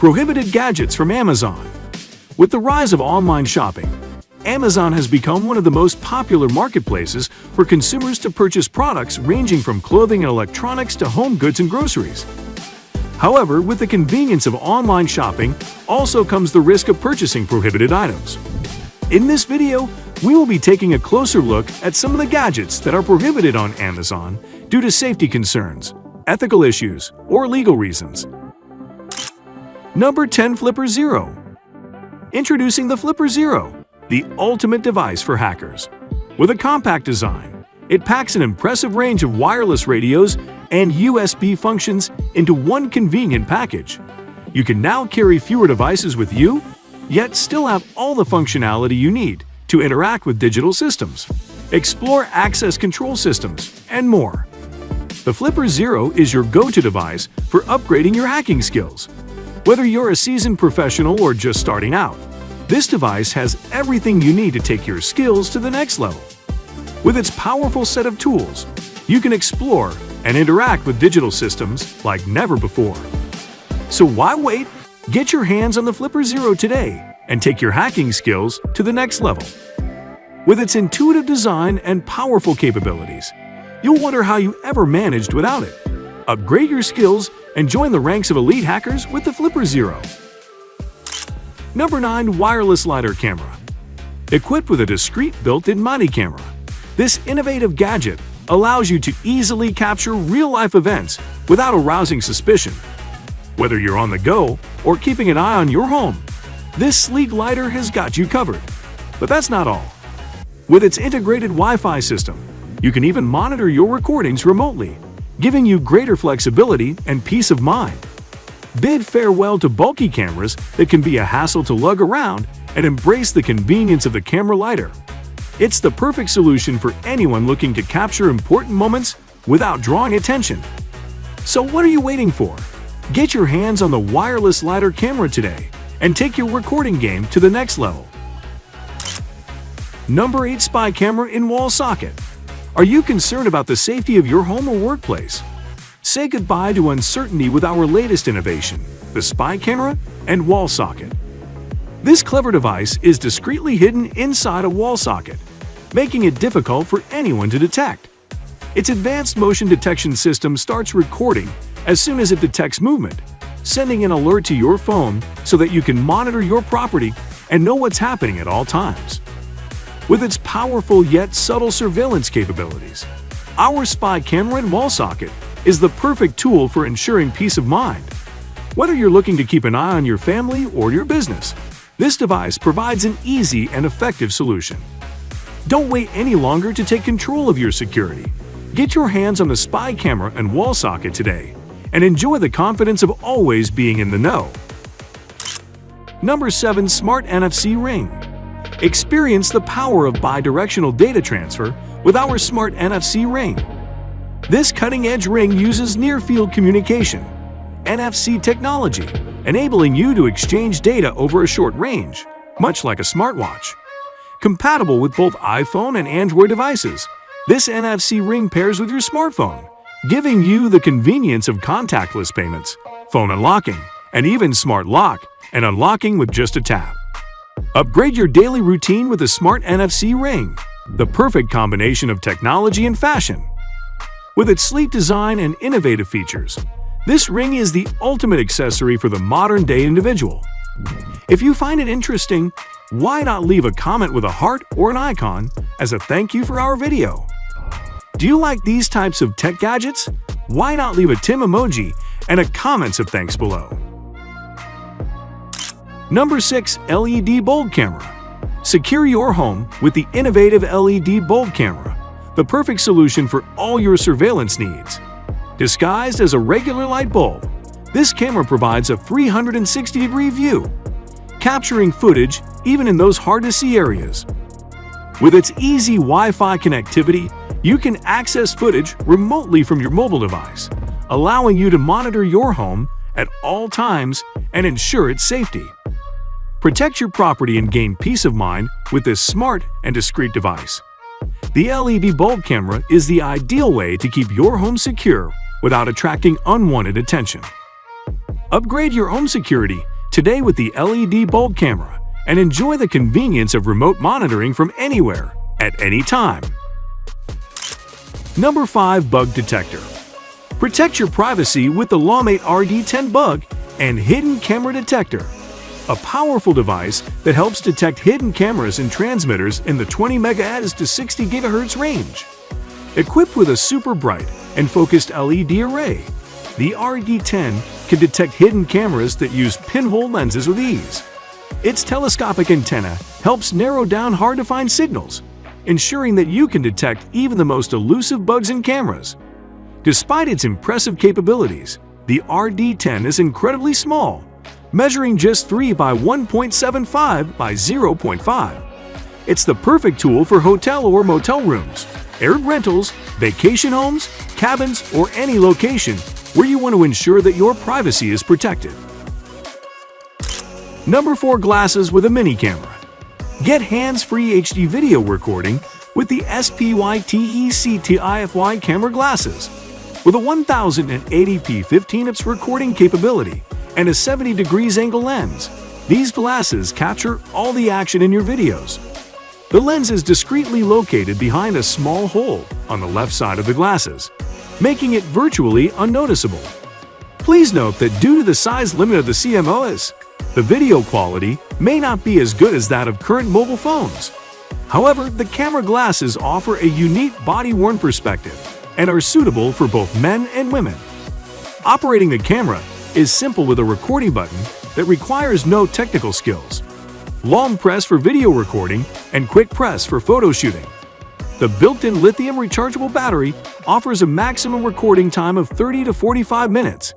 Prohibited gadgets from Amazon. With the rise of online shopping, Amazon has become one of the most popular marketplaces for consumers to purchase products ranging from clothing and electronics to home goods and groceries. However, with the convenience of online shopping also comes the risk of purchasing prohibited items. In this video, we will be taking a closer look at some of the gadgets that are prohibited on Amazon due to safety concerns, ethical issues, or legal reasons. Number 10. Flipper Zero. Introducing the Flipper Zero, the ultimate device for hackers. With a compact design, it packs an impressive range of wireless radios and USB functions into one convenient package. You can now carry fewer devices with you, yet still have all the functionality you need to interact with digital systems, explore access control systems, and more. The Flipper Zero is your go-to device for upgrading your hacking skills. Whether you're a seasoned professional or just starting out, this device has everything you need to take your skills to the next level. With its powerful set of tools, you can explore and interact with digital systems like never before. So why wait? Get your hands on the Flipper Zero today and take your hacking skills to the next level. With its intuitive design and powerful capabilities, you'll wonder how you ever managed without it. Upgrade your skills and join the ranks of elite hackers with the Flipper Zero. Number 9. Wireless LiDAR camera. Equipped with a discreet built-in body camera, this innovative gadget allows you to easily capture real-life events without arousing suspicion. Whether you're on the go or keeping an eye on your home, this sleek LiDAR has got you covered. But that's not all. With its integrated Wi-Fi system, you can even monitor your recordings remotely, giving you greater flexibility and peace of mind. Bid farewell to bulky cameras that can be a hassle to lug around and embrace the convenience of the camera LiDAR. It's the perfect solution for anyone looking to capture important moments without drawing attention. So what are you waiting for? Get your hands on the wireless LiDAR camera today and take your recording game to the next level. Number 8. Spy camera in wall socket. Are you concerned about the safety of your home or workplace? Say goodbye to uncertainty with our latest innovation, the spy camera and wall socket. This clever device is discreetly hidden inside a wall socket, making it difficult for anyone to detect. Its advanced motion detection system starts recording as soon as it detects movement, sending an alert to your phone so that you can monitor your property and know what's happening at all times. With its powerful yet subtle surveillance capabilities, our spy camera and wall socket is the perfect tool for ensuring peace of mind. Whether you're looking to keep an eye on your family or your business, this device provides an easy and effective solution. Don't wait any longer to take control of your security. Get your hands on the spy camera and wall socket today and enjoy the confidence of always being in the know. Number 7. Smart NFC Ring. Experience the power of bi-directional data transfer with our smart NFC ring. This cutting-edge ring uses near-field communication, NFC technology, enabling you to exchange data over a short range, much like a smartwatch. Compatible with both iPhone and Android devices, this NFC ring pairs with your smartphone, giving you the convenience of contactless payments, phone unlocking, and even smart lock and unlocking with just a tap. Upgrade your daily routine with a smart NFC ring, the perfect combination of technology and fashion. With its sleek design and innovative features, this ring is the ultimate accessory for the modern-day individual. If you find it interesting, why not leave a comment with a heart or an icon as a thank you for our video? Do you like these types of tech gadgets? Why not leave a Tim emoji and a comments of thanks below? Number 6. LED bulb camera. Secure your home with the innovative LED bulb camera, the perfect solution for all your surveillance needs. Disguised as a regular light bulb, this camera provides a 360-degree view, capturing footage even in those hard-to-see areas. With its easy Wi-Fi connectivity, you can access footage remotely from your mobile device, allowing you to monitor your home at all times and ensure its safety. Protect your property and gain peace of mind with this smart and discreet device. The LED bulb camera is the ideal way to keep your home secure without attracting unwanted attention. Upgrade your home security today with the LED bulb camera and enjoy the convenience of remote monitoring from anywhere, at any time. Number 5. Bug Detector. Protect your privacy with the Lawmate RD10 Bug and Hidden Camera Detector, a powerful device that helps detect hidden cameras and transmitters in the 20 MHz to 60 GHz range. Equipped with a super bright and focused LED array, the RD10 can detect hidden cameras that use pinhole lenses with ease. Its telescopic antenna helps narrow down hard-to-find signals, ensuring that you can detect even the most elusive bugs in cameras. Despite its impressive capabilities, the RD10 is incredibly small, measuring just 3 by 1.75 by 0.5. It's the perfect tool for hotel or motel rooms, aired rentals, vacation homes, cabins, or any location where you want to ensure that your privacy is protected. Number 4. Glasses with a mini camera. Get hands-free HD video recording with the SPYTECTIFY camera glasses. With a 1080p 15x recording capability and a 70 degrees angle lens, these glasses capture all the action in your videos. The lens is discreetly located behind a small hole on the left side of the glasses, making it virtually unnoticeable. Please note that due to the size limit of the CMOS, the video quality may not be as good as that of current mobile phones. However, the camera glasses offer a unique body-worn perspective and are suitable for both men and women. Operating the camera is simple with a recording button that requires no technical skills, long press for video recording, and quick press for photo shooting. The built-in lithium rechargeable battery offers a maximum recording time of 30 to 45 minutes.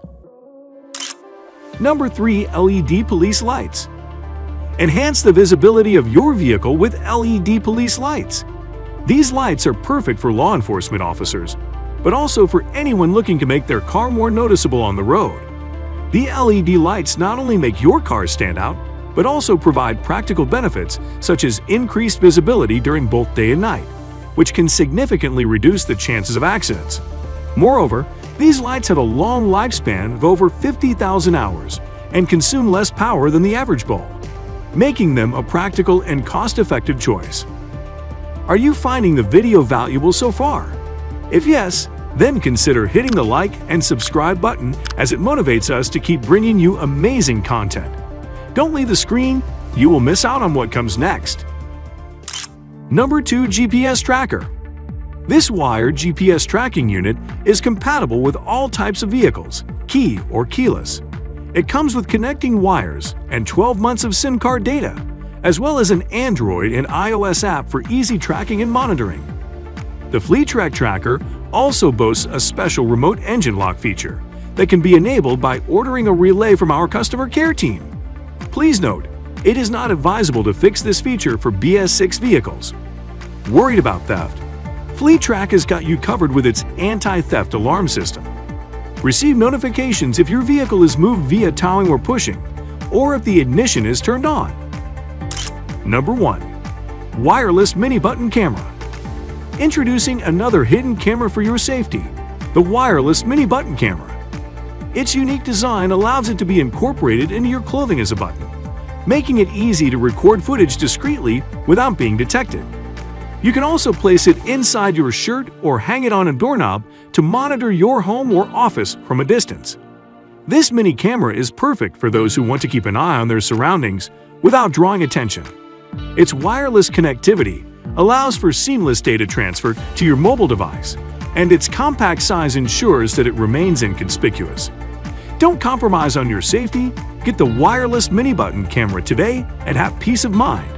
Number 3. LED police lights. Enhance the visibility of your vehicle with LED police lights. These lights are perfect for law enforcement officers, but also for anyone looking to make their car more noticeable on the road. The LED lights not only make your car stand out, but also provide practical benefits such as increased visibility during both day and night, which can significantly reduce the chances of accidents. Moreover, these lights have a long lifespan of over 50,000 hours and consume less power than the average bulb, making them a practical and cost-effective choice. Are you finding the video valuable so far? If yes, then consider hitting the like and subscribe button as it motivates us to keep bringing you amazing content. Don't leave the screen, you will miss out on what comes next. Number 2. GPS Tracker. This wired GPS tracking unit is compatible with all types of vehicles, key or keyless. It comes with connecting wires and 12 months of SIM card data, as well as an Android and iOS app for easy tracking and monitoring. The Fleetrack Tracker also boasts a special remote engine lock feature that can be enabled by ordering a relay from our customer care team. Please note, it is not advisable to fix this feature for BS6 vehicles. Worried about theft? Fleetrack has got you covered with its anti-theft alarm system. Receive notifications if your vehicle is moved via towing or pushing, or if the ignition is turned on. Number 1. Wireless Mini Button Camera. Introducing another hidden camera for your safety, the Wireless Mini Button Camera. Its unique design allows it to be incorporated into your clothing as a button, making it easy to record footage discreetly without being detected. You can also place it inside your shirt or hang it on a doorknob to monitor your home or office from a distance. This mini camera is perfect for those who want to keep an eye on their surroundings without drawing attention. Its wireless connectivity allows for seamless data transfer to your mobile device, and its compact size ensures that it remains inconspicuous. Don't compromise on your safety. Get the wireless mini button camera today and have peace of mind.